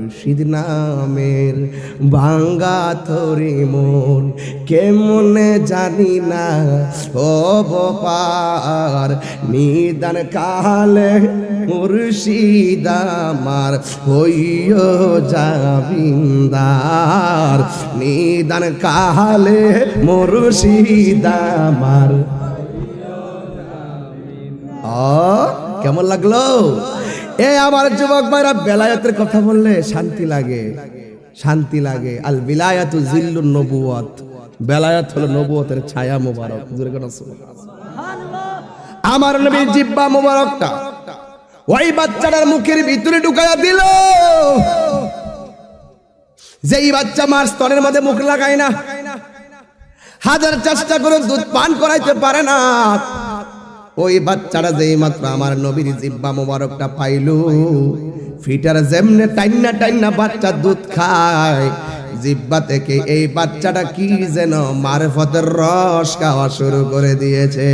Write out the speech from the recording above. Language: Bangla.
মুর্শিদ নামের ভাঙ্গা থরি মন কেমনে জানি না ও পার নিদান কালে মুর্শিদ আমার হইও জাবিন্দার নিদান কালে মুর্শিদ আমার। কেমন লাগলো? এ আমার যুবক ভাইরা, বেলায়েতের কথা বললে শান্তি লাগে, শান্তি লাগে। আল বিলায়াতু জিল্লুন নবুওয়াত, বেলায়েত হলো নবুয়তের ছায়া মোবারক। আমার নবীর জিহ্বা মোবারকটা ওই বাচ্চাটার মুখের ভিতরে ঢুকাইয়া দিল। যেই বাচ্চা মার স্তনের মধ্যে মুখ লাগায় না, হাজার চেষ্টা করে দুধ পান করাইতে পারে না, ওই বাচ্চাটা যেই মাত্র আমার নবীর জিহ্বা মোবারকটা পাইল, ফিটার যেমনে টাইনা টাইনা বাচ্চা দুধ খায়, জিহ্বা থেকে এই বাচ্চাটা কি যেন মারফতের রস খাওয়া শুরু করে দিয়েছে।